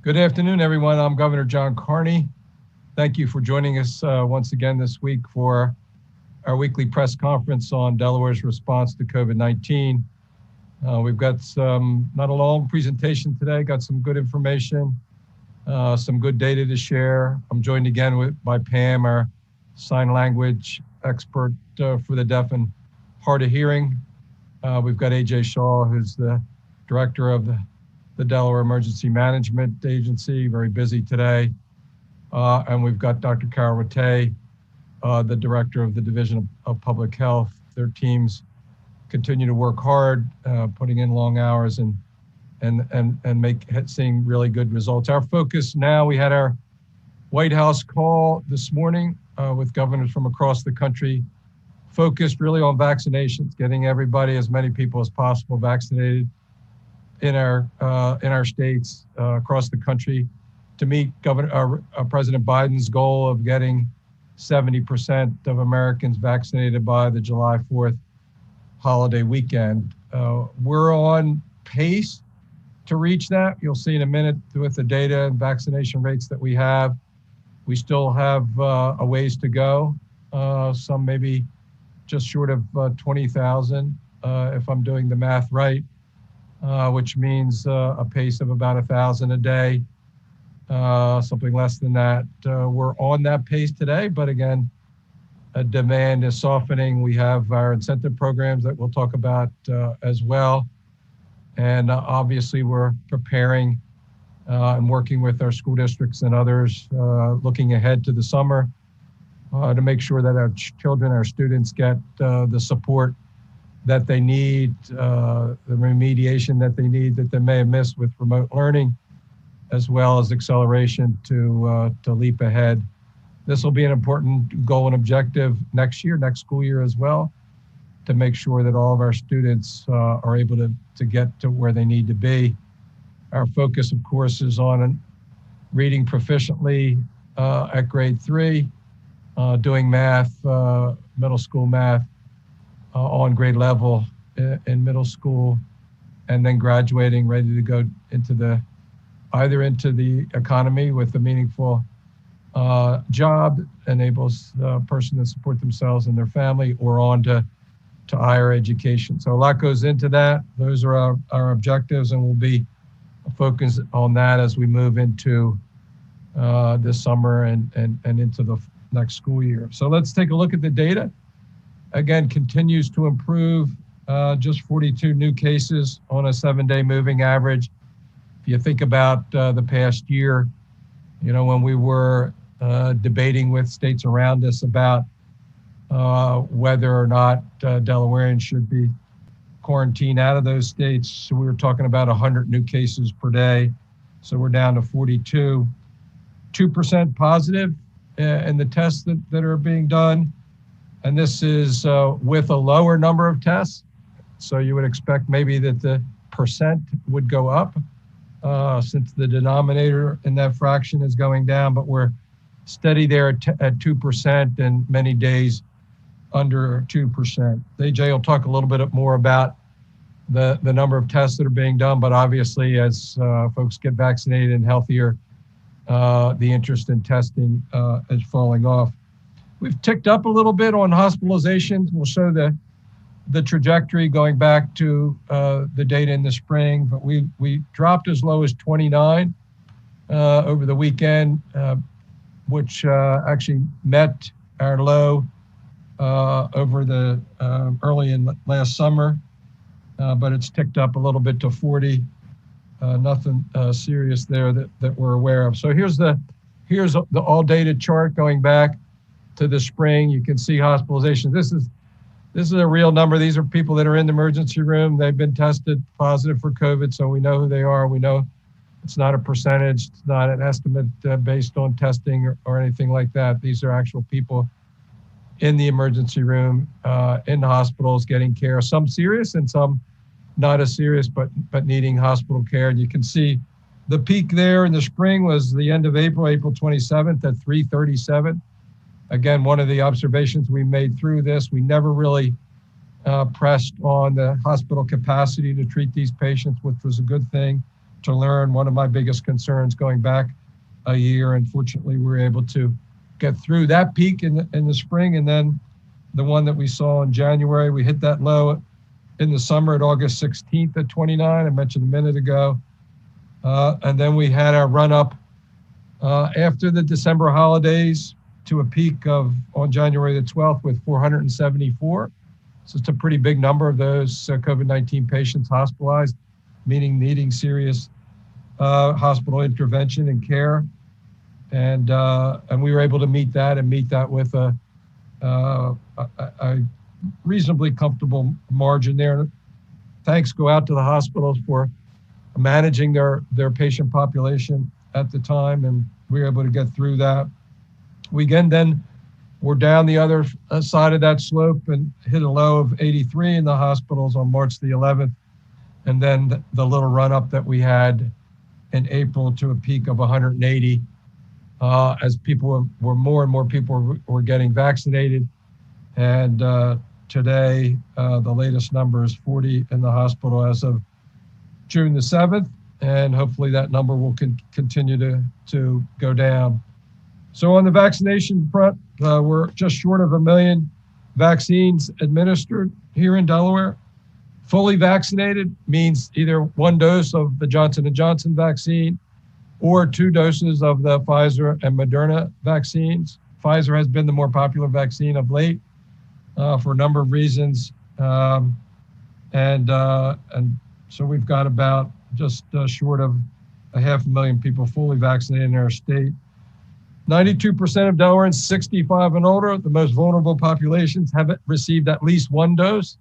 Good afternoon, everyone. I'm Governor John Carney. Thank you for joining us once again this week for our weekly press conference on Delaware's response to COVID-19. We've got not a long presentation today, got some good information, some good data to share. I'm joined again by Pam, our sign language expert for the deaf and hard of hearing. We've got AJ Shaw, who's the director of the Delaware Emergency Management Agency, very busy today. And we've got Dr. Carol Rattay, the director of the Division of Public Health. Their teams continue to work hard, putting in long hours and seeing really good results. Our focus now, we had our White House call this morning with governors from across the country, focused really on vaccinations, getting everybody, as many people as possible, vaccinated in our states across the country to meet President Biden's goal of getting 70% of Americans vaccinated by the July 4th holiday weekend. We're on pace to reach that. You'll see in a minute with the data and vaccination rates that we have. We still have a ways to go. Some maybe just short of 20,000, if I'm doing the math right. Which means a pace of about 1,000 a day, something less than that. We're on that pace today, but again, demand is softening. We have our incentive programs that we'll talk about as well. And obviously we're preparing and working with our school districts and others, looking ahead to the summer to make sure that our children, our students get the support that they need, the remediation that they need that they may have missed with remote learning, as well as acceleration to leap ahead. This will be an important goal and objective next school year as well, to make sure that all of our students are able to get to where they need to be. Our focus, of course, is on reading proficiently at grade 3, doing math, middle school math, on grade level in middle school, and then graduating ready to go into either into the economy with a meaningful job, enables a person to support themselves and their family, or on to higher education. So a lot goes into that. Those are our objectives, and we'll be focused on that as we move into this summer and into the next school year. So let's take a look at the data. Again, continues to improve, just 42 new cases on a 7-day moving average. If you think about the past year, when we were debating with states around us about whether or not Delawareans should be quarantined out of those states, so we were talking about 100 new cases per day. So we're down to 42, 2% positive in the tests that are being done. And this is with a lower number of tests. So you would expect maybe that the percent would go up since the denominator in that fraction is going down, but we're steady there at 2% and many days under 2%. AJ will talk a little bit more about the number of tests that are being done, but obviously as folks get vaccinated and healthier, the interest in testing is falling off. We've ticked up a little bit on hospitalizations. We'll show the trajectory going back to the data in the spring, but we dropped as low as 29 over the weekend, which actually met our low over the early in last summer, but it's ticked up a little bit to 40. Nothing serious there that we're aware of. So here's the all data chart going back to the spring. You can see hospitalizations. This is a real number. These are people that are in the emergency room. They've been tested positive for COVID, so we know who they are. We know it's not a percentage. It's not an estimate based on testing or anything like that. These are actual people in the emergency room, in the hospitals getting care. Some serious and some not as serious, but needing hospital care. And you can see the peak there in the spring was the end of April 27th at 337. Again, one of the observations we made through this, we never really pressed on the hospital capacity to treat these patients, which was a good thing. to learn. One of my biggest concerns going back a year, and fortunately we were able to get through that peak in the spring, and then the one that we saw in January. We hit that low in the summer at August 16th at 29, I mentioned a minute ago. And then we had our run up after the December holidays to a peak of on January the 12th with 474. So it's a pretty big number of those COVID-19 patients hospitalized, meaning needing serious hospital intervention and care. And we were able to meet that with a reasonably comfortable margin there. Thanks go out to the hospitals for managing their patient population at the time, and we were able to get through that. We again then we're down the other side of that slope and hit a low of 83 in the hospitals on March the 11th, and then the little run up that we had in April to a peak of 180 as people were more and more people were getting vaccinated. And today, the latest number is 40 in the hospital as of June the 7th, and hopefully that number will continue to go down. So on the vaccination front, we're just short of 1 million vaccines administered here in Delaware. Fully vaccinated means either one dose of the Johnson & Johnson vaccine or 2 doses of the Pfizer and Mrna vaccines. Pfizer has been the more popular vaccine of late for a number of reasons. And so we've got about just short of 500,000 people fully vaccinated in our state. 92% of Delawareans 65 and older, the most vulnerable populations, have received at least 1 dose.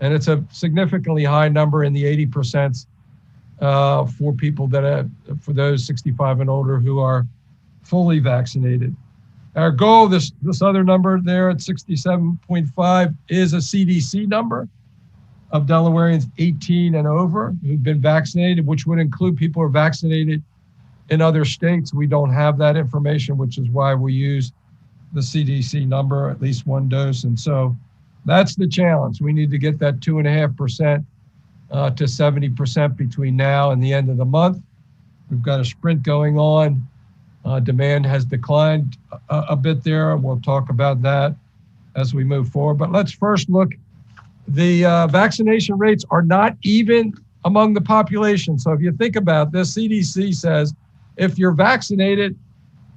And it's a significantly high number in the 80% for people for those 65 and older who are fully vaccinated. Our goal, this other number there at 67.5, is a CDC number of Delawareans 18 and over who've been vaccinated, which would include people who are vaccinated in other states. We don't have that information, which is why we use the CDC number, at least 1 dose. And so that's the challenge. We need to get that 2.5% to 70% between now and the end of the month. We've got a sprint going on. Demand has declined a bit there. We'll talk about that as we move forward. But let's first look. The vaccination rates are not even among the population. So if you think about this, CDC says if you're vaccinated,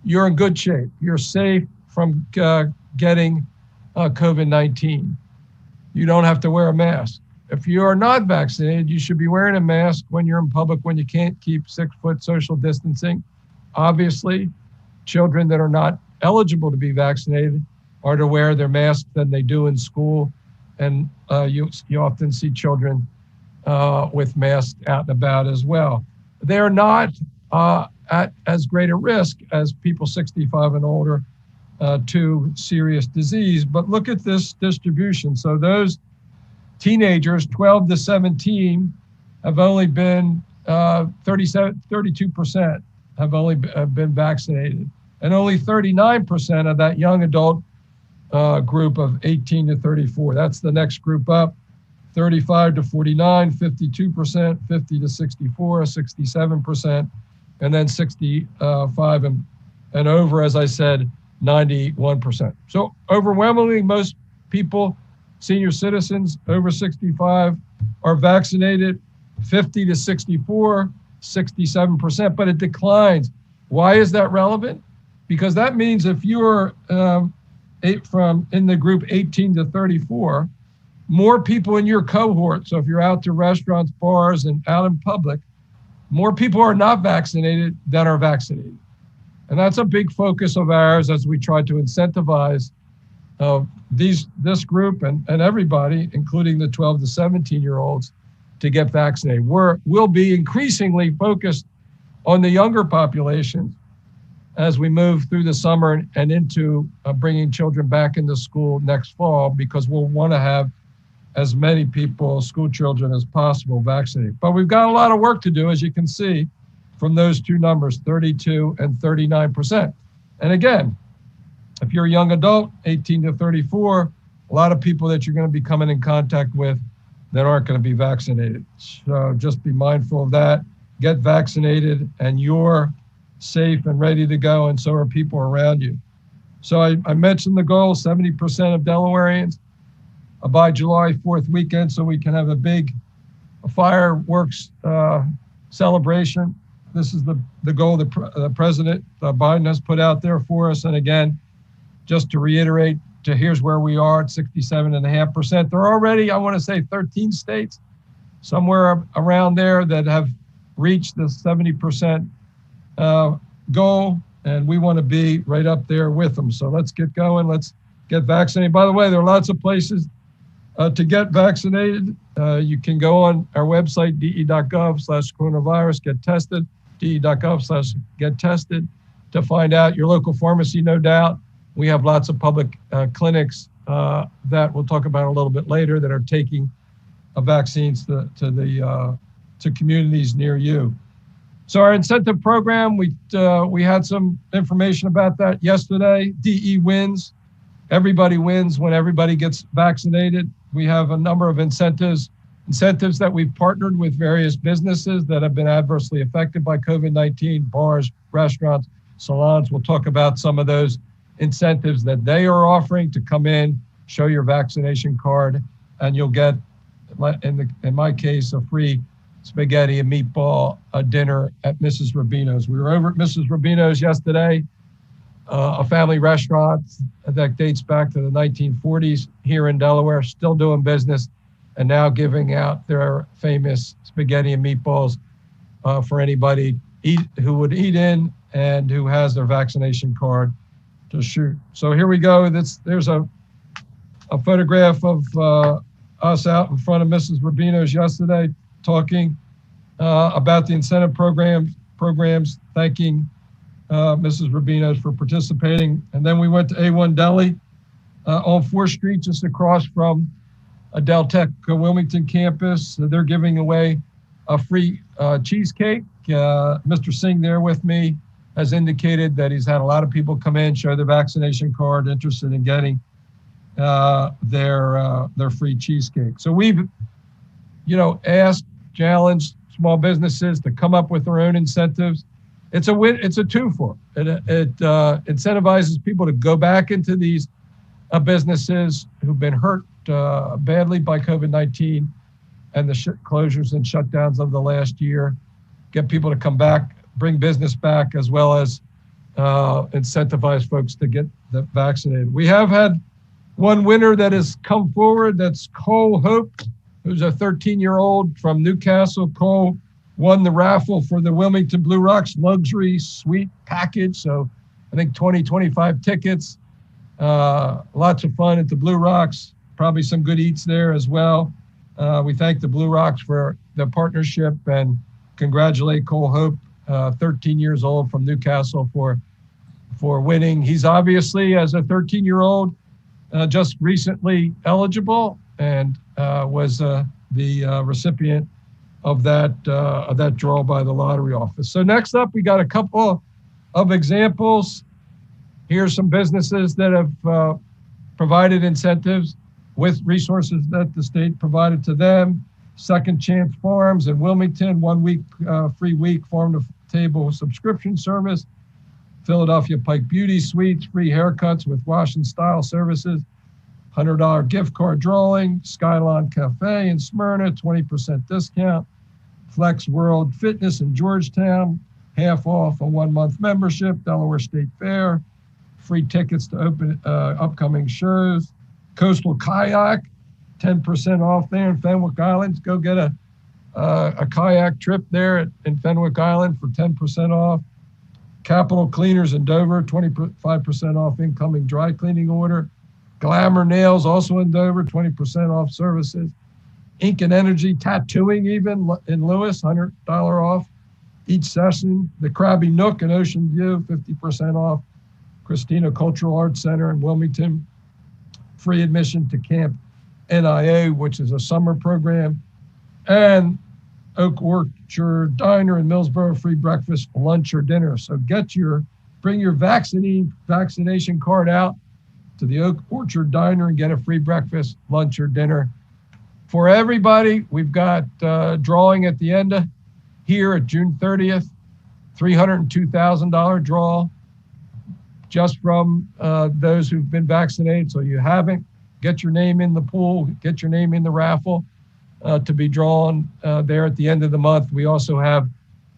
you're in good shape. You're safe from getting COVID-19. You don't have to wear a mask. If you are not vaccinated, you should be wearing a mask when you're in public, when you can't keep 6-foot social distancing. Obviously, children that are not eligible to be vaccinated are to wear their masks than they do in school. And you often see children with masks out and about as well. They're not at as great a risk as people 65 and older to serious disease. But look at this distribution. So those teenagers, 12 to 17, have only been 32% have only been vaccinated. And only 39% of that young adult group of 18 to 34. That's the next group up. 35 to 49, 52%, 50 to 64, 67%, and then 65 and over, as I said, 91%. So overwhelmingly, most people, senior citizens over 65, are vaccinated. 50 to 64, 67%, but it declines. Why is that relevant? Because that means if you're in the group 18 to 34, more people in your cohort, so if you're out to restaurants, bars, and out in public, more people are not vaccinated than are vaccinated. And that's a big focus of ours as we try to incentivize this group and everybody, including the 12 to 17-year-olds, to get vaccinated. We'll be increasingly focused on the younger population as we move through the summer and into bringing children back into school next fall, because we'll want to have as many people, school children, as possible vaccinated. But we've got a lot of work to do, as you can see from those two numbers, 32 and 39%. And again, if you're a young adult, 18 to 34, a lot of people that you're going to be coming in contact with that aren't going to be vaccinated. So just be mindful of that. get vaccinated, and you're safe and ready to go, and so are people around you. So I mentioned the goal, 70% of Delawareans by July 4th weekend, so we can have a big fireworks celebration. This is the goal the President Biden has put out there for us. And again, just to reiterate, here's where we are at 67.5%. There are already, I want to say, 13 states, somewhere around there, that have reached the 70% goal, and we want to be right up there with them. So let's get going. Let's get vaccinated. By the way, there are lots of places to get vaccinated. You can go on our website, de.gov/coronavirus, get tested, de.gov/get tested, to find out. Your local pharmacy, no doubt. We have lots of public clinics that we'll talk about a little bit later that are taking vaccines to communities near you. So our incentive program, we had some information about that yesterday. DE wins. Everybody wins when everybody gets vaccinated. We have a number of incentives that we've partnered with various businesses that have been adversely affected by COVID-19, bars, restaurants, salons. We'll talk about some of those incentives that they are offering to come in, show your vaccination card, and you'll get, in my case, a free spaghetti and meatball dinner at Mrs. Rubino's. We were over at Mrs. Rubino's yesterday, a family restaurant that dates back to the 1940s here in Delaware, still doing business, and now giving out their famous spaghetti and meatballs for anybody who would eat in and who has their vaccination card to shoot. So here we go. There's a photograph of us out in front of Mrs. Rubino's yesterday, talking about the incentive programs, thanking Mrs. Rubino's for participating. And then we went to A1 Deli on 4th Street, just across from a Del Tech Wilmington campus. They're giving away a free cheesecake. Mr. Singh there with me has indicated that he's had a lot of people come in, show their vaccination card, interested in getting their free cheesecake. So we've, asked, challenged small businesses to come up with their own incentives. It's a win. It's a two-for. It incentivizes people to go back into these businesses who've been hurt badly by COVID-19 and the closures and shutdowns of the last year. Get people to come back, bring business back, as well as incentivize folks to get vaccinated. We have had one winner that has come forward. That's Cole Hope, who's a 13-year-old from Newcastle. Cole won the raffle for the Wilmington Blue Rocks luxury suite package. So I think 25 tickets, lots of fun at the Blue Rocks, probably some good eats there as well. We thank the Blue Rocks for the partnership and congratulate Cole Hope, 13 years old from Newcastle, for winning. He's obviously, as a 13-year-old, just recently eligible and was the recipient of that draw by the lottery office. So next up, we got a couple of examples. Here's some businesses that have provided incentives with resources that the state provided to them. Second Chance Farms in Wilmington, 1 week free week farm to table subscription service. Philadelphia Pike Beauty Suites, free haircuts with wash and style services. $100 gift card drawing. Skylon Cafe in Smyrna, 20% discount. Flex World Fitness in Georgetown, half off a 1-month membership. Delaware State Fair, free tickets to upcoming shows. Coastal Kayak, 10% off there in Fenwick Island. Go get a kayak trip there in Fenwick Island for 10% off. Capital Cleaners in Dover, 25% off incoming dry cleaning order. Glamour Nails, also in Dover, 20% off services. Ink and Energy Tattooing, even in Lewis, $100 off each session. The Krabby Nook in Ocean View, 50% off. Christina Cultural Arts Center in Wilmington, free admission to Camp NIA, which is a summer program. And Oak Orchard Diner in Millsboro, free breakfast, lunch, or dinner. So bring your vaccination card out to the Oak Orchard Diner and get a free breakfast, lunch, or dinner for everybody. We've got drawing at the end here at June 30th, $302,000 draw just from those who've been vaccinated. So you haven't, get your name in the pool, get your name in the raffle to be drawn there at the end of the month. We also have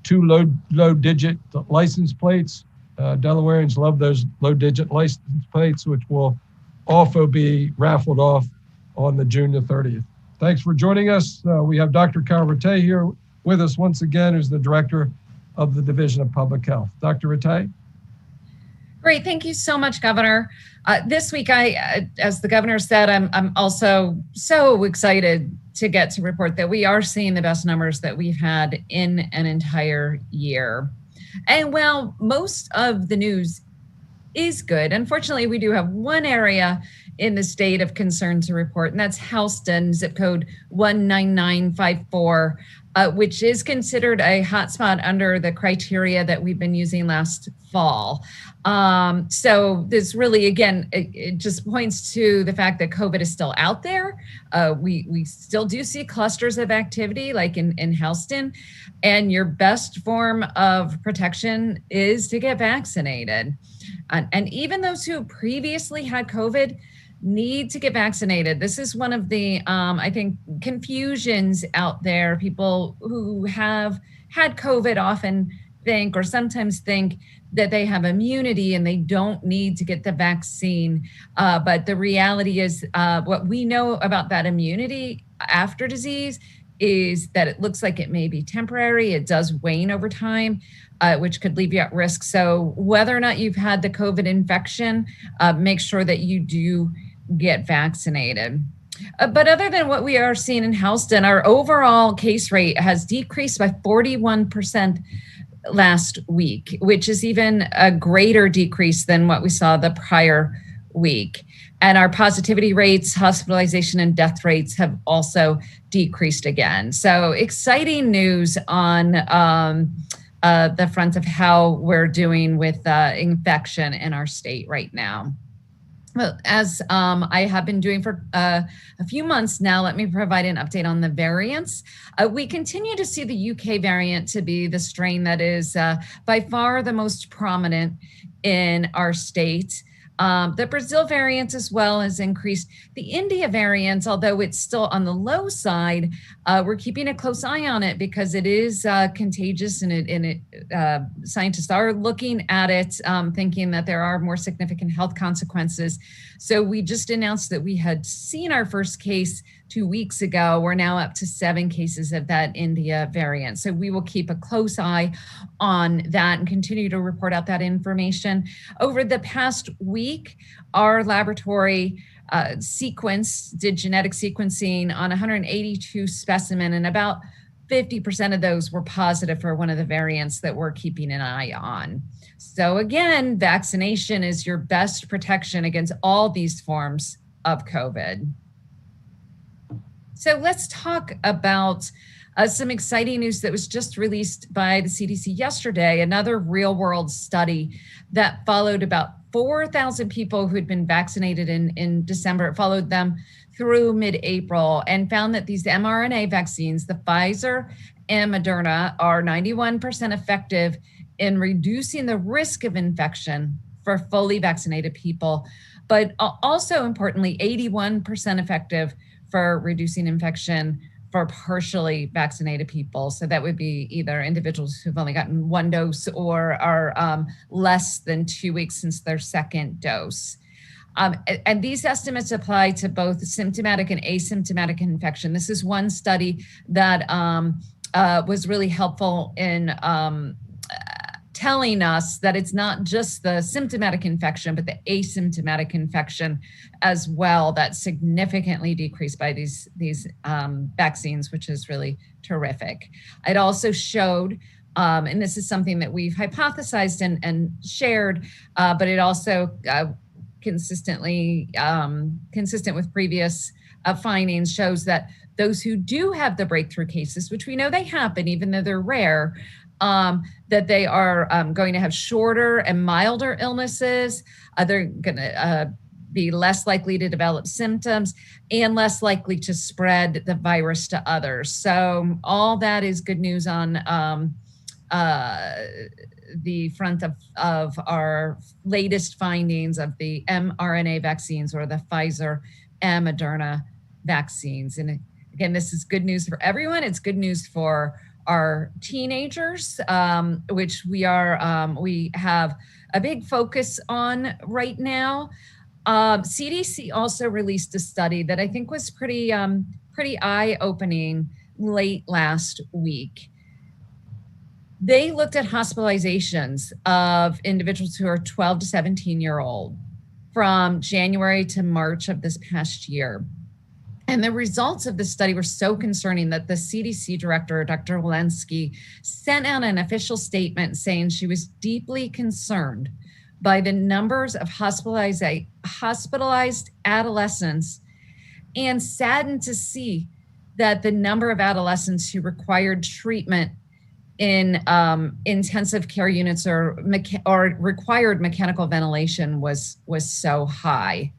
2 low digit license plates. Delawareans love those low digit license plates, which will also be raffled off on the June the 30th. Thanks for joining us. We have Dr. Kyle Rattay here with us once again, who's the director of the Division of Public Health. Dr. Rattay? Great, thank you so much, Governor. This week, as the governor said, I'm also so excited to get to report that we are seeing the best numbers that we've had in an entire year. And while most of the news is good, unfortunately, we do have one area in the state of concern to report, and that's Houston, zip code 19954, which is considered a hotspot under the criteria that we've been using last fall. So this really, again, it just points to the fact that COVID is still out there. We still do see clusters of activity like in Houston, and your best form of protection is to get vaccinated. And even those who previously had COVID need to get vaccinated. This is one of the, I think, confusions out there. People who have had COVID often think, or sometimes think, that they have immunity and they don't need to get the vaccine. But the reality is what we know about that immunity after disease is that it looks like it may be temporary. It does wane over time, which could leave you at risk. So whether or not you've had the COVID infection, make sure that you do get vaccinated. But other than what we are seeing in Houston, our overall case rate has decreased by 41% last week, which is even a greater decrease than what we saw the prior week. And our positivity rates, hospitalization, and death rates have also decreased again. So exciting news on the front of how we're doing with infection in our state right now. Well, as I have been doing for a few months now, let me provide an update on the variants. We continue to see the UK variant to be the strain that is by far the most prominent in our state. The Brazil variant as well has increased. The India variant, although it's still on the low side, we're keeping a close eye on it because it is contagious, and scientists are looking at it, thinking that there are more significant health consequences. So we just announced that we had seen our first case 2 weeks ago. We're now up to 7 cases of that India variant. So we will keep a close eye on that and continue to report out that information. Over the past week, our laboratory did genetic sequencing on 182 specimens, and about 50% of those were positive for one of the variants that we're keeping an eye on. So again, vaccination is your best protection against all these forms of COVID. So let's talk about some exciting news that was just released by the CDC yesterday, another real world study that followed about 4,000 people who had been vaccinated in December. It followed them through mid-April and found that these mRNA vaccines, the Pfizer and Mrna, are 91% effective in reducing the risk of infection for fully vaccinated people, but also importantly, 81% effective for reducing infection for partially vaccinated people. So that would be either individuals who've only gotten 1 dose or are less than 2 weeks since their second dose. And these estimates apply to both symptomatic and asymptomatic infection. This is one study that was really helpful in telling us that it's not just the symptomatic infection, but the asymptomatic infection as well that significantly decreased by these vaccines, which is really terrific. It also showed, and this is something that we've hypothesized and shared, but it also consistent with previous findings, shows that those who do have the breakthrough cases, which we know they happen even though they're rare, that they are going to have shorter and milder illnesses. They're going to be less likely to develop symptoms, and less likely to spread the virus to others. So all that is good news on the front of our latest findings of the mRNA vaccines, or the Pfizer and Mrna vaccines. And again, this is good news for everyone. It's good news for our teenagers, which we have a big focus on right now. CDC also released a study that I think was pretty eye-opening late last week. They looked at hospitalizations of individuals who are 12 to 17-year-old from January to March of this past year. And the results of this study were so concerning that the CDC director, Dr. Walensky, sent out an official statement saying she was deeply concerned by the numbers of hospitalized adolescents, and saddened to see that the number of adolescents who required treatment in intensive care units or required mechanical ventilation was so high.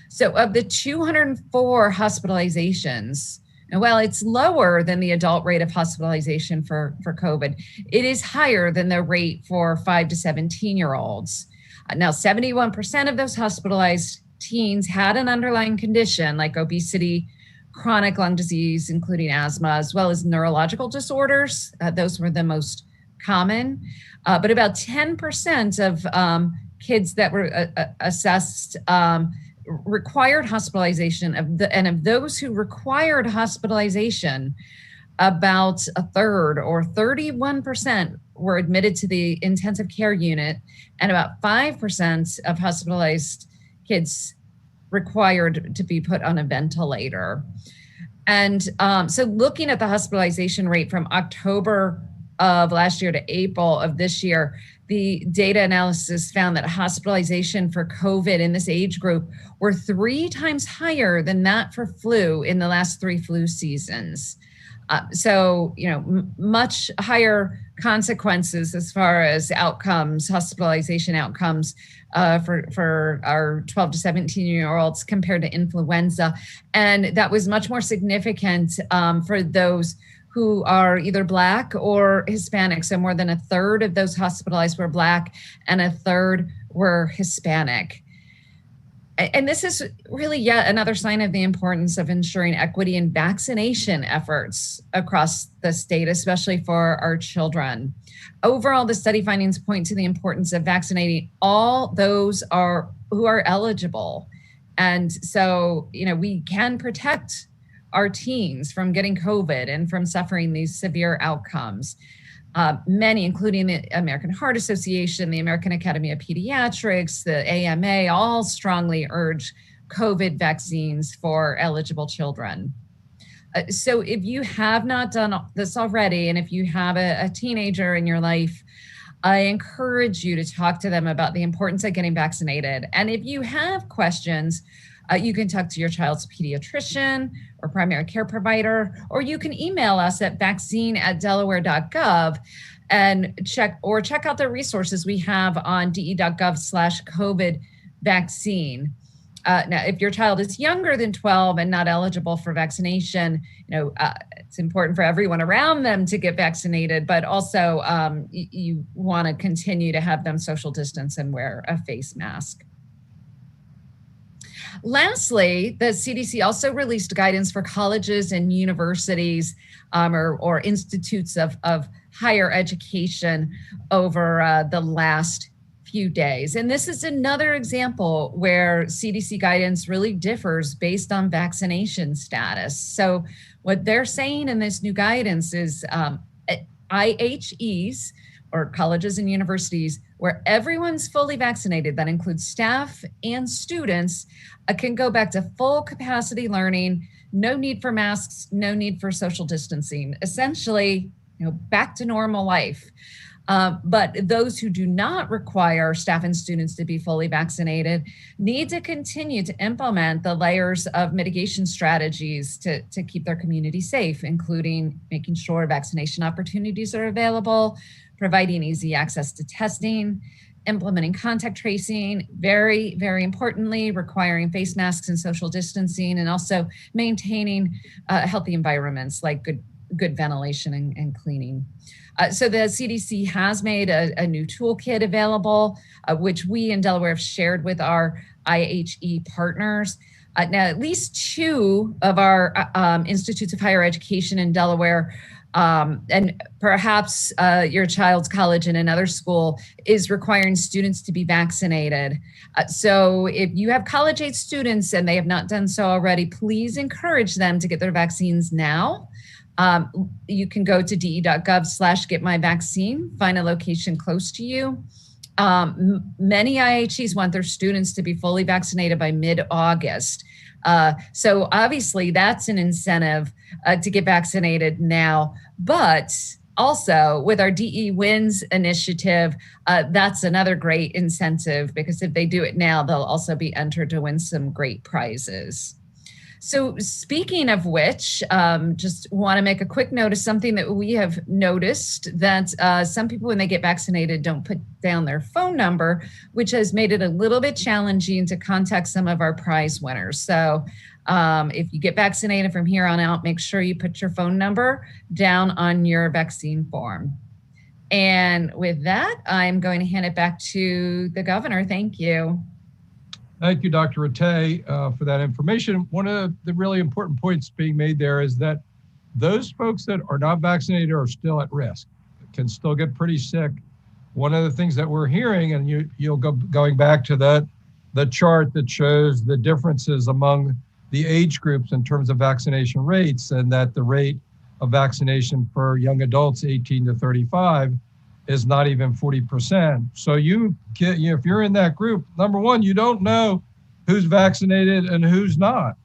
So of the 204 hospitalizations, and while it's lower than the adult rate of hospitalization for COVID, it is higher than the rate for 5 to 17-year-olds. Now, 71% of those hospitalized teens had an underlying condition like obesity, chronic lung disease, including asthma, as well as neurological disorders. Those were the most common. But about 10% of kids that were assessed required hospitalization. And of those who required hospitalization, about a third, or 31%, were admitted to the intensive care unit, and about 5% of hospitalized kids required to be put on a ventilator. And so looking at the hospitalization rate from October of last year to April of this year, the data analysis found that hospitalization for COVID in this age group were 3 times higher than that for flu in the last 3 flu seasons. So, much higher consequences as far as outcomes, hospitalization outcomes for our 12 to 17-year-olds compared to influenza. And that was much more significant for those who are either Black or Hispanic. So more than a third of those hospitalized were Black and a third were Hispanic. And this is really yet another sign of the importance of ensuring equity in vaccination efforts across the state, especially for our children. Overall, the study findings point to the importance of vaccinating all those who are eligible. And so, we can protect our teens from getting COVID and from suffering these severe outcomes. Many, including the American Heart Association, the American Academy of Pediatrics, the AMA, all strongly urge COVID vaccines for eligible children. So if you have not done this already, and if you have a teenager in your life, I encourage you to talk to them about the importance of getting vaccinated. And if you have questions, you can talk to your child's pediatrician or primary care provider, or you can email us at vaccine@delaware.gov and check out the resources we have on de.gov/COVID vaccine. Now, if your child is younger than 12 and not eligible for vaccination, it's important for everyone around them to get vaccinated, but also you want to continue to have them social distance and wear a face mask. Lastly, the CDC also released guidance for colleges and universities or institutes of higher education over the last few days. And this is another example where CDC guidance really differs based on vaccination status. So what they're saying in this new guidance is IHEs, or colleges and universities, where everyone's fully vaccinated, that includes staff and students, can go back to full capacity learning, no need for masks, no need for social distancing, essentially, back to normal life. But those who do not require staff and students to be fully vaccinated need to continue to implement the layers of mitigation strategies to keep their community safe, including making sure vaccination opportunities are available, providing easy access to testing, implementing contact tracing, very, very importantly, requiring face masks and social distancing, and also maintaining healthy environments like good ventilation and cleaning. So the CDC has made a new toolkit available, which we in Delaware have shared with our IHE partners. Now, at least 2 of our institutes of higher education in Delaware, and perhaps your child's college in another school, is requiring students to be vaccinated. So if you have college-age students and they have not done so already, please encourage them to get their vaccines now. You can go to de.gov/getmyvaccine, find a location close to you. Many IHEs want their students to be fully vaccinated by mid-August. So obviously that's an incentive to get vaccinated now, but also with our DE Wins initiative, that's another great incentive, because if they do it now, they'll also be entered to win some great prizes. So speaking of which, just want to make a quick note of something that we have noticed, that some people, when they get vaccinated, don't put down their phone number, which has made it a little bit challenging to contact some of our prize winners. So if you get vaccinated from here on out, make sure you put your phone number down on your vaccine form. And with that, I'm going to hand it back to the governor. Thank you. Thank you, Dr. Rattay, for that information. One of the really important points being made there is that those folks that are not vaccinated are still at risk, can still get pretty sick. One of the things that we're hearing, and you'll go going back to the chart that shows the differences among the age groups in terms of vaccination rates, and that the rate of vaccination for young adults 18 to 35 is not even 40%. So if you're in that group, number one, you don't know who's vaccinated and who's not.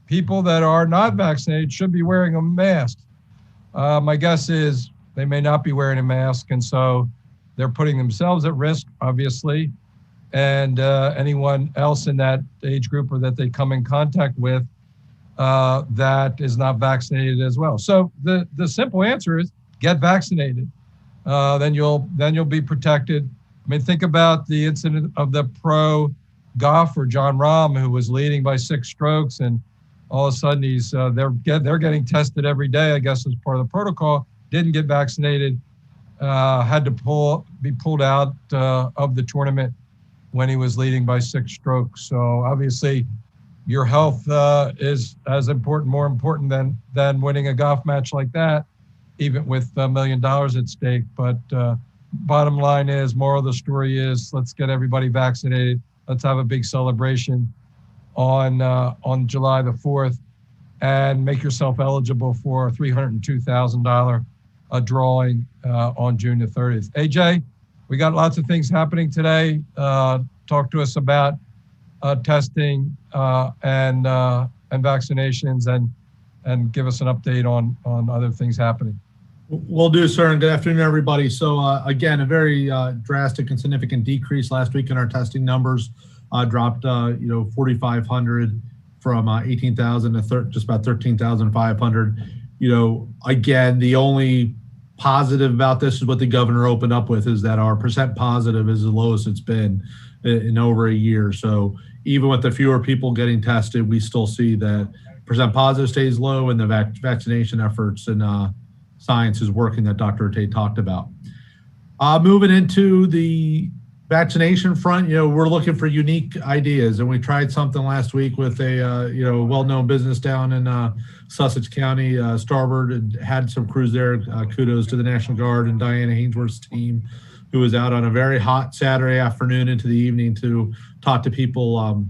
People that are not vaccinated should be wearing a mask. My guess is they may not be wearing a mask, and so they're putting themselves at risk, obviously, and anyone else in that age group or that they come in contact with that is not vaccinated as well. So the simple answer is get vaccinated. Then you'll be protected. I mean, think about the incident of the pro golfer John Rahm, who was leading by 6 strokes, and all of a sudden they're getting tested every day, I guess, as part of the protocol. Didn't get vaccinated, had to be pulled out of the tournament when he was leading by 6 strokes. So obviously, your health is as important, more important than winning a golf match like that, even with $1 million at stake. But bottom line is, moral of the story is, let's get everybody vaccinated. Let's have a big celebration on July the 4th, and make yourself eligible for a $302,000 drawing on June the 30th. AJ, we got lots of things happening today. Talk to us about testing and vaccinations, and give us an update on other things happening. Will do, sir, and good afternoon, everybody. So again, a very drastic and significant decrease last week in our testing numbers. Dropped 4,500 from 18,000 to just about 13,500. Again, the only positive about this is what the governor opened up with, is that our percent positive is the lowest it's been in over a year. So even with the fewer people getting tested, we still see that percent positive stays low, and the vaccination efforts and science is working that Dr. Rattay talked about. Moving into the vaccination front, we're looking for unique ideas, and we tried something last week with a well-known business down in Sussex County, Starboard, and had some crews there. Kudos to the National Guard and Diana Hainsworth's team, who was out on a very hot Saturday afternoon into the evening to talk to people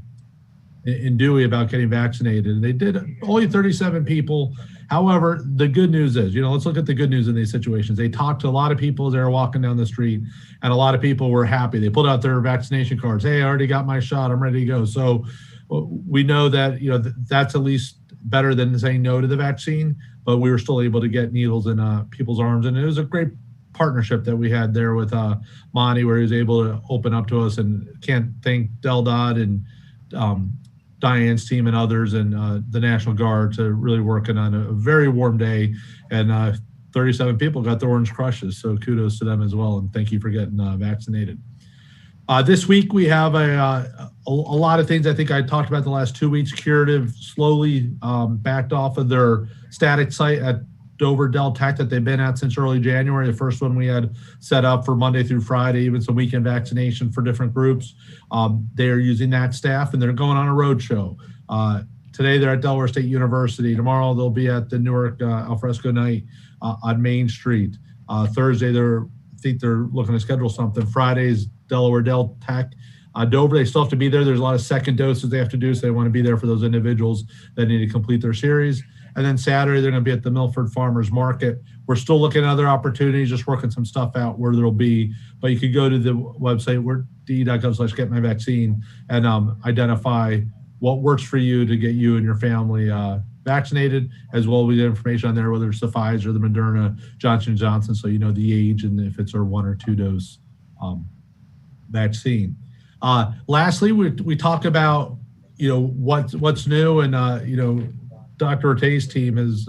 in Dewey about getting vaccinated. And they did only 37 people. However, the good news is, let's look at the good news in these situations. They talked to a lot of people as they were walking down the street, and a lot of people were happy. They pulled out their vaccination cards. Hey, I already got my shot. I'm ready to go. So we know that, that's at least better than saying no to the vaccine, but we were still able to get needles in people's arms. And it was a great partnership that we had there with Monty, where he was able to open up to us, and can't thank Del.Dodd and Diane's team and others, and the National Guard, to really working on a very warm day. And 37 people got the orange crushes, so kudos to them as well, and thank you for getting vaccinated. This week we have a lot of things I think I talked about the last 2 weeks. Curative slowly backed off of their static site at Dover Del Tech that they've been at since early January. The first one we had set up for Monday through Friday, even some weekend vaccination for different groups. They are using that staff and they're going on a road show. Today they're at Delaware State University. Tomorrow they'll be at the Newark Alfresco Night on Main Street. Thursday I think they're looking to schedule something. Friday's Delaware Del Tech. Dover, they still have to be there. There's a lot of second doses they have to do, so they want to be there for those individuals that need to complete their series. And then Saturday, they're going to be at the Milford Farmers Market. We're still looking at other opportunities, just working some stuff out where there'll be, but you could go to the website, de.gov/getmyvaccine, and identify what works for you to get you and your family vaccinated, as well as the information on there, whether it's the Pfizer, the Mrna, Johnson & Johnson, so you know the age and if it's a 1 or 2 dose vaccine. Lastly, we talk about, what's new, and, Dr. Ortiz's team is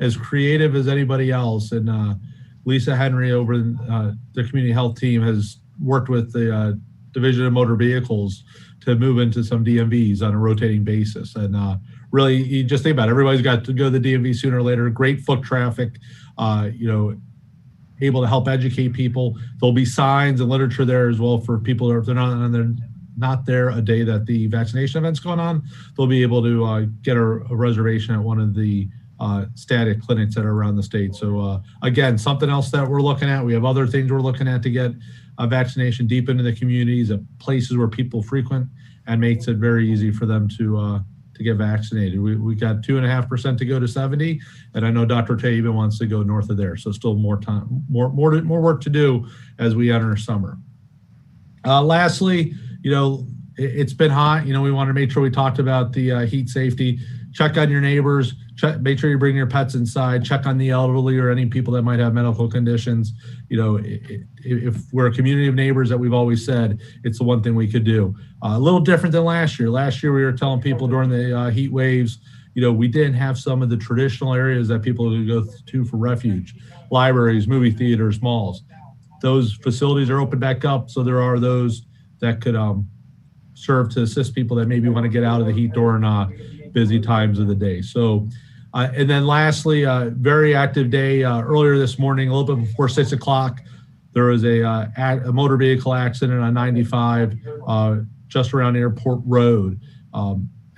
as creative as anybody else. And Lisa Henry over in the community health team has worked with the Division of Motor Vehicles to move into some DMVs on a rotating basis. And really, you just think about it, everybody's got to go to the DMV sooner or later. Great foot traffic, able to help educate people. There'll be signs and literature there as well for people, if they're not there a day that the vaccination event's going on, they'll be able to get a reservation at one of the static clinics that are around the state. So again, something else that we're looking at. We have other things we're looking at to get vaccination deep into the communities, at places where people frequent, and makes it very easy for them to get vaccinated. We got 2.5% to go to 70, and I know Dr. Tay even wants to go north of there. So still more time, more work to do as we enter summer. Lastly, it's been hot. We want to make sure we talked about the heat safety. Check on your neighbors. Make sure you bring your pets inside. Check on the elderly or any people that might have medical conditions. If we're a community of neighbors that we've always said, it's the one thing we could do. A little different than last year. Last year we were telling people during the heat waves, we didn't have some of the traditional areas that people would go to for refuge, libraries, movie theaters, malls. Those facilities are opened back up, so there are those that could serve to assist people that maybe want to get out of the heat during busy times of the day. So, and then lastly, very active day. Earlier this morning, a little bit before 6 o'clock, there was a motor vehicle accident on 95 just around Airport Road.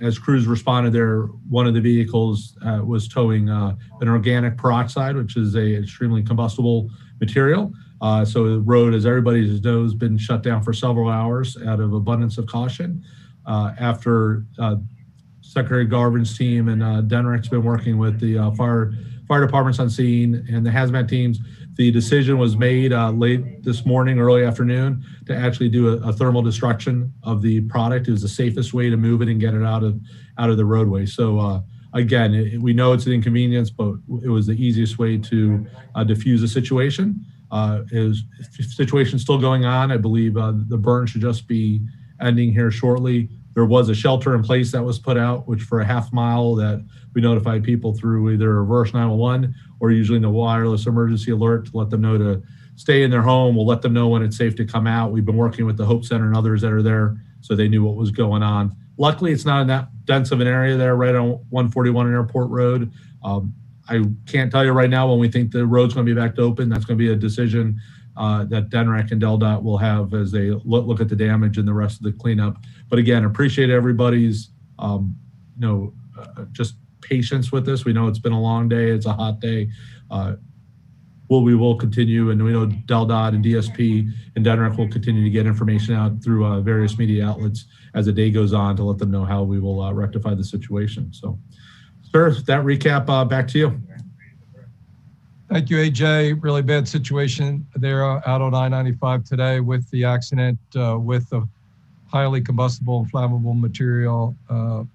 As crews responded there, one of the vehicles was towing an organic peroxide, which is a extremely combustible material. So the road, as everybody knows, been shut down for several hours out of abundance of caution. After Secretary Garvin's team and DENREC's been working with the fire departments on scene and the hazmat teams, the decision was made late this morning, early afternoon, to actually do a thermal destruction of the product. It was the safest way to move it and get it out of the roadway. So again, we know it's an inconvenience, but it was the easiest way to diffuse the situation. Situation still going on. I believe the burn should just be ending here shortly. There was a shelter in place that was put out, which for a half mile that we notified people through either reverse 911 or usually the wireless emergency alert to let them know to stay in their home. We'll let them know when it's safe to come out. We've been working with the Hope Center and others that are there, so they knew what was going on. Luckily, it's not in that dense of an area there, right on 141 Airport Road. I can't tell you right now when we think the road's going to be back open. That's going to be a decision that DENREC and DelDOT will have as they look at the damage and the rest of the cleanup. But again, appreciate everybody's just patience with this. We know it's been a long day. It's a hot day. We will continue, and we know DelDOT and DSP and DENREC will continue to get information out through various media outlets as the day goes on to let them know how we will rectify the situation. So, sir, that recap, back to you. Thank you, AJ. Really bad situation there out on I-95 today with the accident with the highly combustible and flammable material.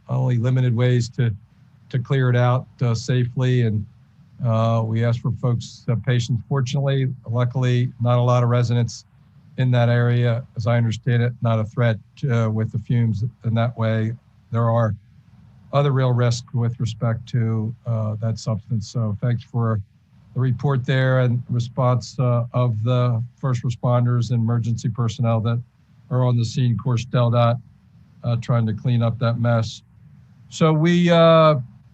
Only limited ways to clear it out safely, and we ask for folks' patience. Fortunately, luckily, not a lot of residents in that area, as I understand it, not a threat with the fumes in that way. There are other real risks with respect to that substance. So thanks for the report there and response of the first responders and emergency personnel that are on the scene. Of course, DelDOT trying to clean up that mess. So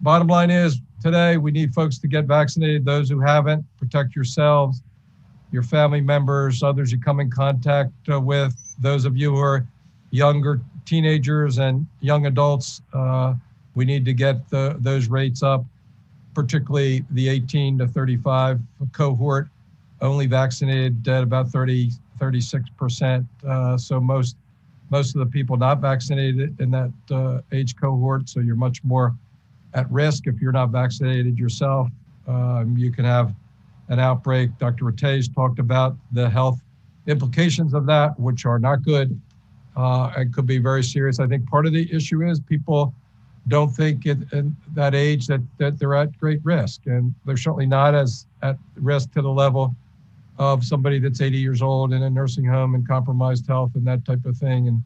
bottom line is today we need folks to get vaccinated. Those who haven't, protect yourselves, your family members, others you come in contact with. Those of you who are younger teenagers and young adults, we need to get those rates up, particularly the 18 to 35 cohort, only vaccinated at about 36%. So most of the people not vaccinated in that age cohort, so you're much more at risk if you're not vaccinated yourself. You can have an outbreak. Dr. Rattay's talked about the health implications of that, which are not good and could be very serious. I think part of the issue is people don't think at that age that they're at great risk, and they're certainly not as at risk to the level of somebody that's 80 years old in a nursing home and compromised health and that type of thing. And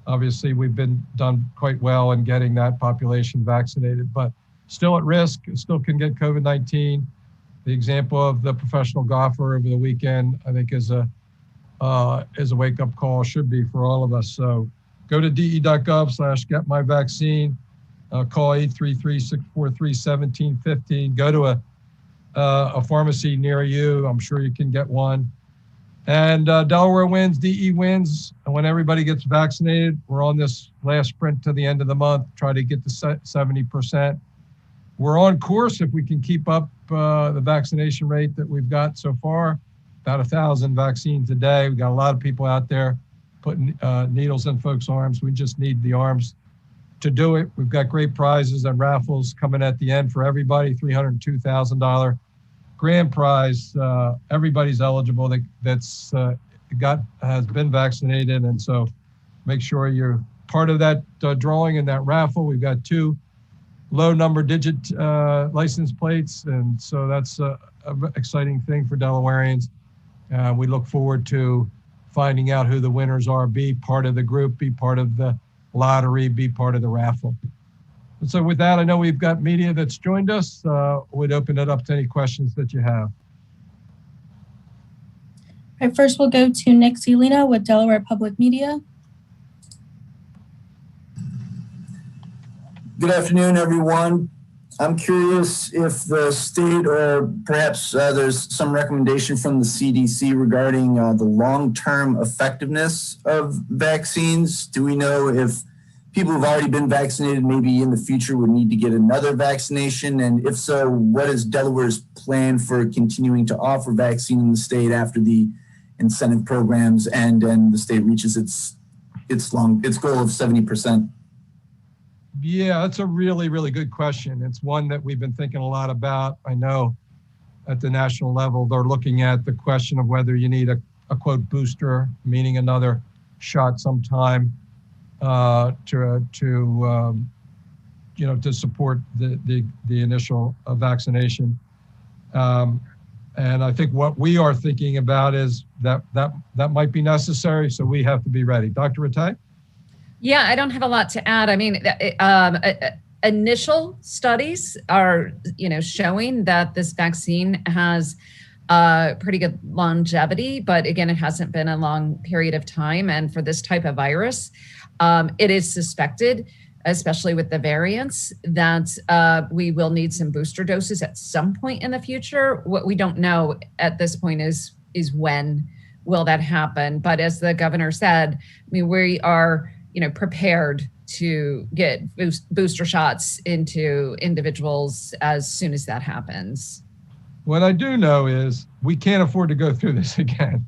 obviously we've been done quite well in getting that population vaccinated, but still at risk, still can get COVID-19. The example of the professional golfer over the weekend, I think is a wake-up call, should be for all of us. So go to de.gov/getmyvaccine, call 833-643-1715, go to a pharmacy near you. I'm sure you can get one. And Delaware wins, DE wins. And when everybody gets vaccinated, we're on this last sprint to the end of the month, try to get to 70%. We're on course if we can keep up the vaccination rate that we've got so far, about 1,000 vaccines a day. We've got a lot of people out there putting needles in folks' arms. We just need the arms to do it. We've got great prizes and raffles coming at the end for everybody, $302,000 grand prize. Everybody's eligible that's has been vaccinated. And so make sure you're part of that drawing in that raffle. We've got 2 low number digit license plates. And so that's an exciting thing for Delawareans. We look forward to finding out who the winners are, be part of the group, be part of the lottery, be part of the raffle. And so with that, I know we've got media that's joined us. We'd open it up to any questions that you have. All right, first we'll go to Nick Celina with Delaware Public Media. Good afternoon, everyone. I'm curious if the state or perhaps there's some recommendation from the CDC regarding the long-term effectiveness of vaccines. Do we know if people who've already been vaccinated maybe in the future would need to get another vaccination? And if so, what is Delaware's plan for continuing to offer vaccine in the state after the incentive programs and the state reaches its goal of 70%? Yeah, that's a really, really good question. It's one that we've been thinking a lot about. I know at the national level, they're looking at the question of whether you need a quote booster, meaning another shot sometime to support the initial vaccination. And I think what we are thinking about is that might be necessary. So we have to be ready. Dr. Rattay? Yeah, I don't have a lot to add. I mean, initial studies are, showing that this vaccine has pretty good longevity, but again, it hasn't been a long period of time. And for this type of virus, it is suspected, especially with the variants, that we will need some booster doses at some point in the future. What we don't know at this point is when will that happen. But as the governor said, I mean, we are prepared to get booster shots into individuals as soon as that happens. What I do know is we can't afford to go through this again.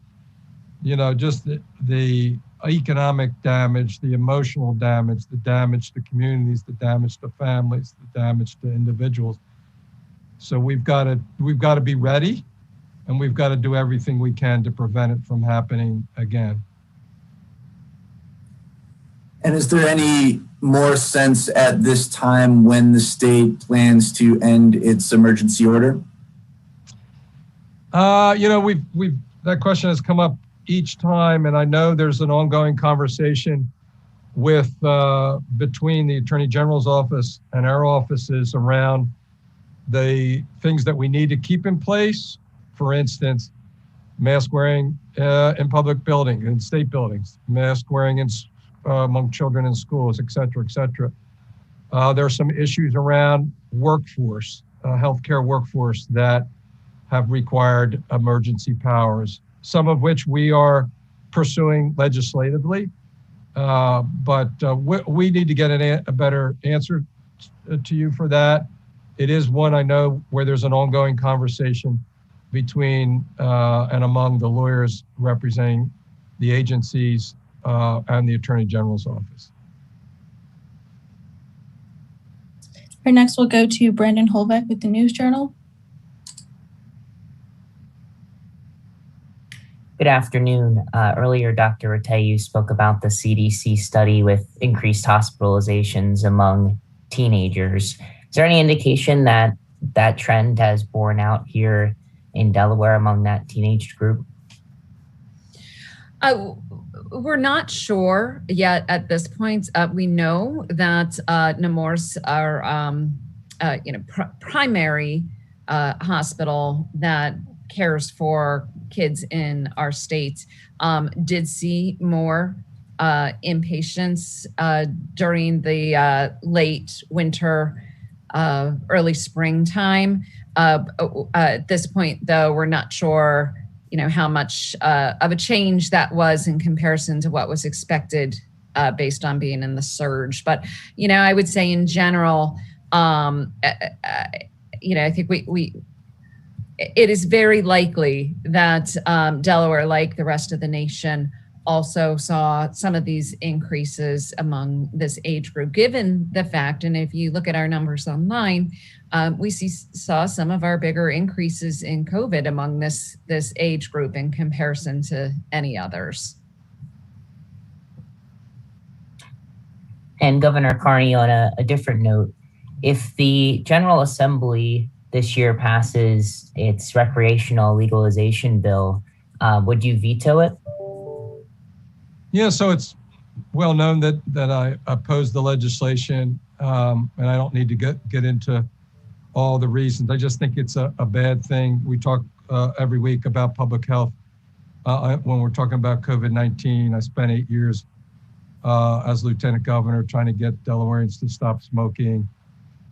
Just the economic damage, the emotional damage, the damage to communities, the damage to families, the damage to individuals. So we've got to be ready, and we've got to do everything we can to prevent it from happening again. And is there any more sense at this time when the state plans to end its emergency order? That question has come up each time, and I know there's an ongoing conversation with between the Attorney General's office and our offices around the things that we need to keep in place. For instance, mask wearing in public buildings, in state buildings, mask wearing among children in schools, et cetera, et cetera. There are some issues around workforce, healthcare workforce that have required emergency powers, some of which we are pursuing legislatively. But we need to get a better answer to you for that. It is one I know where there's an ongoing conversation between and among the lawyers representing the agencies and the Attorney General's office. Our next will go to Brandon Holbeck with the News Journal. Good afternoon. Earlier, Dr. Rattay spoke about the CDC study with increased hospitalizations among teenagers. Is there any indication that that trend has borne out here in Delaware among that teenage group? We're not sure yet at this point. We know that Nemours, our primary hospital that cares for kids in our state, did see more inpatients during the late winter, early springtime. At this point, though, we're not sure, how much of a change that was in comparison to what was expected based on being in the surge. But, I would say in general, I think it is very likely that Delaware, like the rest of the nation, also saw some of these increases among this age group, given the fact, and if you look at our numbers online, we saw some of our bigger increases in COVID among this age group in comparison to any others. And Governor Carney, on a different note, if the General Assembly this year passes its recreational legalization bill, would you veto it? Yeah, so it's well known that I oppose the legislation, and I don't need to get into all the reasons. I just think it's a bad thing. We talk every week about public health. When we're talking about COVID-19, I spent 8 years as Lieutenant Governor trying to get Delawareans to stop smoking,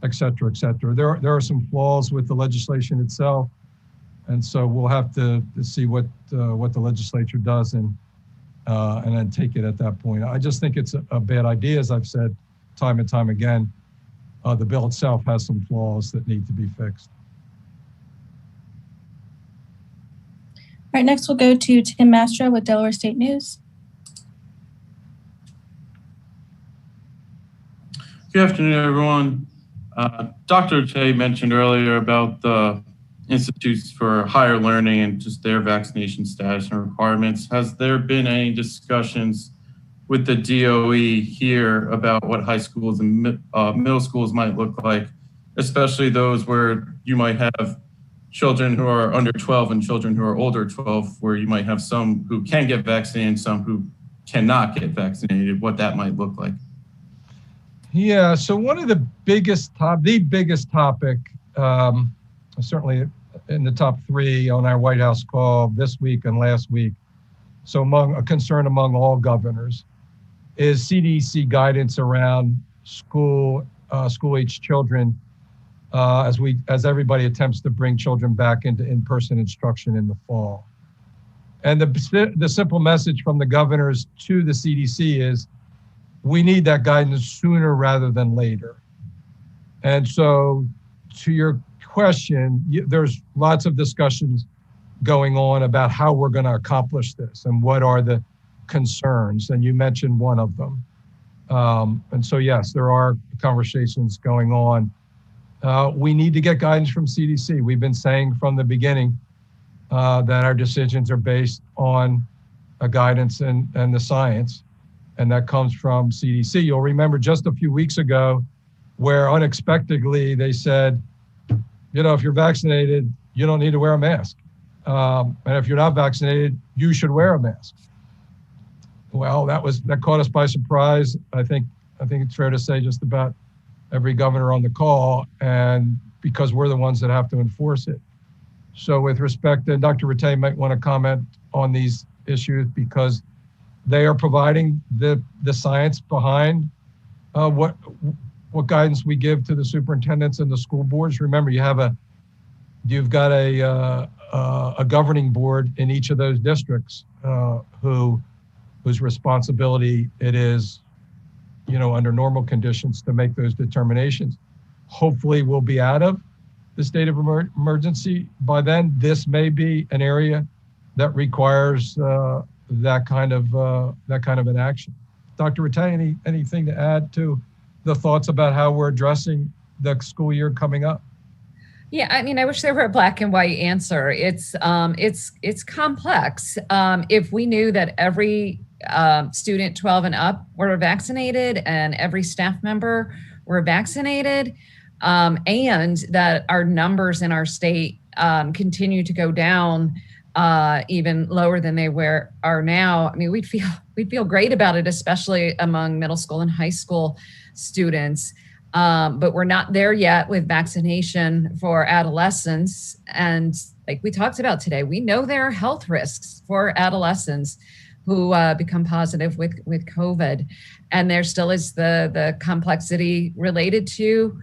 et cetera, et cetera. There are some flaws with the legislation itself, and so we'll have to see what the legislature does and then take it at that point. I just think it's a bad idea, as I've said time and time again. The bill itself has some flaws that need to be fixed. All right, next we'll go to Tim Mastra with Delaware State News. Good afternoon, everyone. Dr. Tay mentioned earlier about the institutes for higher learning and just their vaccination status and requirements. Has there been any discussions with the DOE here about what high schools and middle schools might look like, especially those where you might have children who are under 12 and children who are older 12, where you might have some who can get vaccinated and some who cannot get vaccinated, what that might look like? Yeah, so one of the biggest topic, certainly in the top three on our White House call this week and last week, so among a concern among all governors, is CDC guidance around school-age children as everybody attempts to bring children back into in-person instruction in the fall. And the simple message from the governors to the CDC is, we need that guidance sooner rather than later. And so to your question, there's lots of discussions going on about how we're going to accomplish this and what are the concerns. And you mentioned one of them. And so, yes, there are conversations going on. We need to get guidance from CDC. We've been saying from the beginning that our decisions are based on a guidance and the science. And that comes from CDC. You'll remember just a few weeks ago where unexpectedly they said, if you're vaccinated, you don't need to wear a mask. And if you're not vaccinated, you should wear a mask. Well, that caught us by surprise. I think it's fair to say just about every governor on the call, and because we're the ones that have to enforce it. So with respect to Dr. Rattay might want to comment on these issues because they are providing the science behind what guidance we give to the superintendents and the school boards. Remember, you've got a governing board in each of those districts whose responsibility it is, under normal conditions to make those determinations. Hopefully we'll be out of the state of emergency by then. This may be an area that requires that kind of an action. Dr. Rattay, anything to add to the thoughts about how we're addressing the school year coming up? Yeah, I mean, I wish there were a black and white answer. It's complex. If we knew that every student 12 and up were vaccinated and every staff member were vaccinated, and that our numbers in our state continue to go down even lower than they are now, I mean, we'd feel great about it, especially among middle school and high school students. But we're not there yet with vaccination for adolescents. And like we talked about today, we know there are health risks for adolescents who become positive with COVID. And there still is the complexity related to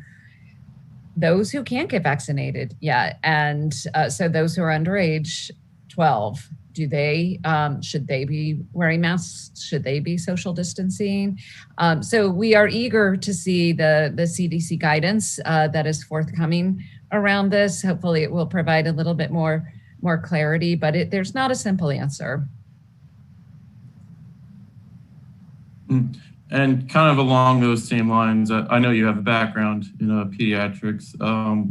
those who can't get vaccinated yet. And so those who are under age 12, should they be wearing masks? Should they be social distancing? So we are eager to see the CDC guidance that is forthcoming around this. Hopefully it will provide a little bit more clarity, but there's not a simple answer. And kind of along those same lines, I know you have a background in pediatrics.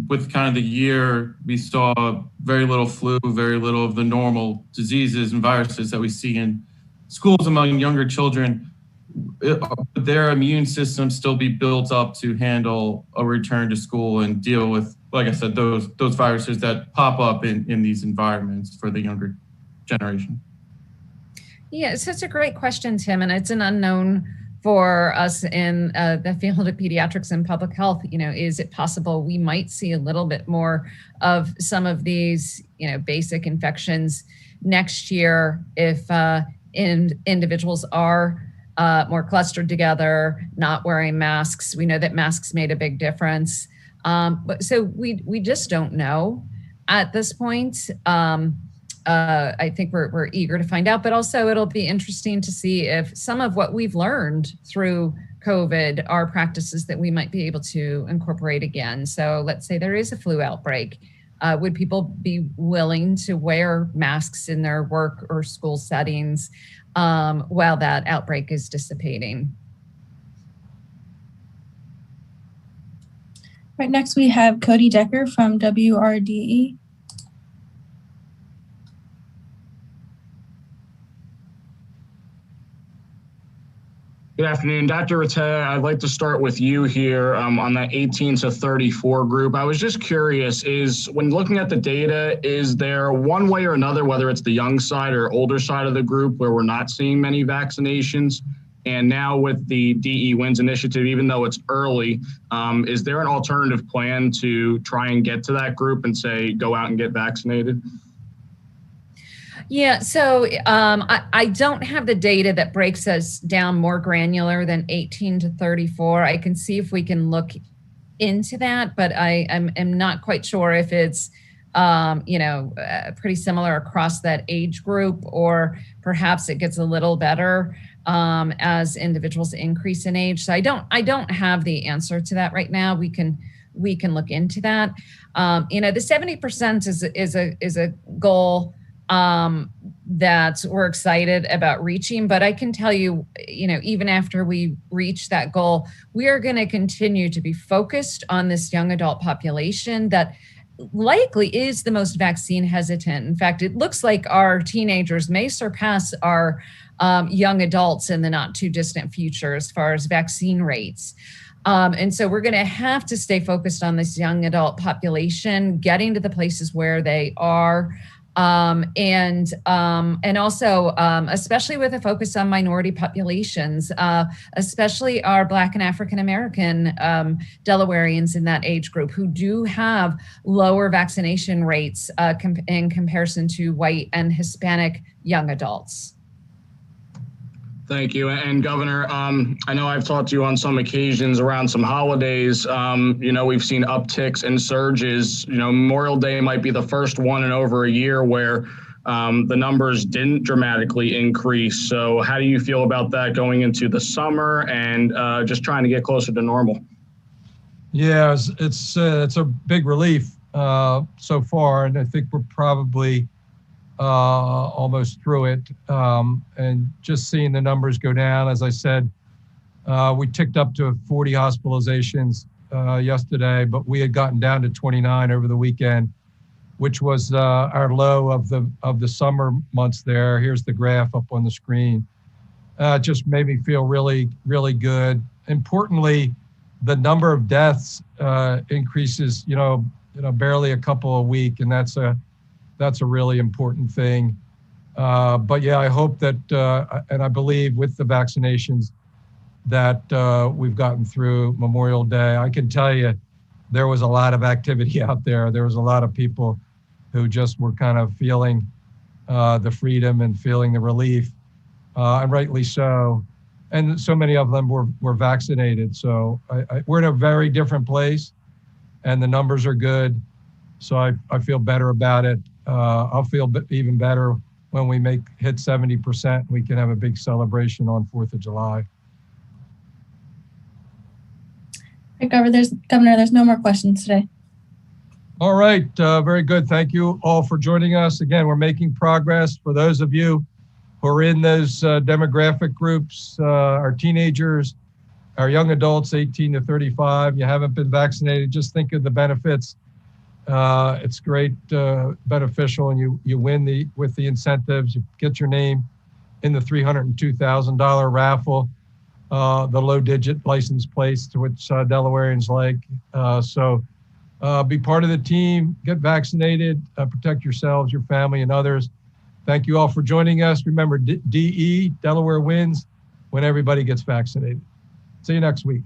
With kind of the year, we saw very little flu, very little of the normal diseases and viruses that we see in schools among younger children. Would their immune system still be built up to handle a return to school and deal with, like I said, those viruses that pop up in these environments for the younger generation? Yeah, it's such a great question, Tim, and it's an unknown for us in the field of pediatrics and public health. Is it possible we might see a little bit more of some of these, basic infections next year if individuals are more clustered together, not wearing masks? We know that masks made a big difference. But so we just don't know at this point. I think we're eager to find out, but also it'll be interesting to see if some of what we've learned through COVID are practices that we might be able to incorporate again. So let's say there is a flu outbreak. Would people be willing to wear masks in their work or school settings while that outbreak is dissipating? Right, next we have Cody Decker from WRDE. Good afternoon, Dr. Rattay. I'd like to start with you here on that 18 to 34 group. I was just curious, when looking at the data, is there one way or another, whether it's the young side or older side of the group, where we're not seeing many vaccinations? And now with the DE Wins initiative, even though it's early, is there an alternative plan to try and get to that group and say, go out and get vaccinated? Yeah, so I don't have the data that breaks us down more granular than 18 to 34. I can see if we can look into that, but I am not quite sure if it's pretty similar across that age group, or perhaps it gets a little better as individuals increase in age. So I don't have the answer to that right now. We can look into that. The 70% is a goal that we're excited about reaching. But I can tell you, even after we reach that goal, we are going to continue to be focused on this young adult population that likely is the most vaccine hesitant. In fact, it looks like our teenagers may surpass our young adults in the not too distant future as far as vaccine rates. And so we're going to have to stay focused on this young adult population, getting to the places where they are, and also especially with a focus on minority populations, especially our Black and African American Delawareans in that age group who do have lower vaccination rates in comparison to white and Hispanic young adults. Thank you. And Governor, I know I've talked to you on some occasions around some holidays. We've seen upticks and surges. Memorial Day might be the first one in over a year where the numbers didn't dramatically increase. So how do you feel about that going into the summer and just trying to get closer to normal? Yeah, it's a big relief so far, and I think we're probably almost through it, and just seeing the numbers go down. As I said, we ticked up to 40 hospitalizations yesterday, but we had gotten down to 29 over the weekend, which was our low of the summer months there. Here's the graph up on the screen. Just made me feel really, really good. Importantly, the number of deaths increases, barely a couple a week, and that's a really important thing. But yeah, I hope that, and I believe with the vaccinations that we've gotten through Memorial Day. I can tell you there was a lot of activity out there. There was a lot of people who just were kind of feeling the freedom and feeling the relief, and rightly so. And so many of them were vaccinated. So we're in a very different place, and the numbers are good. So I feel better about it. I'll feel even better when we hit 70%. We can have a big celebration on 4th of July. Right, Governor, there's no more questions today. All right, very good. Thank you all for joining us. Again, we're making progress. For those of you who are in those demographic groups, our teenagers, our young adults, 18 to 35, you haven't been vaccinated, just think of the benefits. It's great, beneficial, and you win with the incentives. You get your name in the $302,000 raffle, the low-digit license plates, to which Delawareans like. So be part of the team, get vaccinated, protect yourselves, your family, and others. Thank you all for joining us. Remember, DE, Delaware wins when everybody gets vaccinated. See you next week.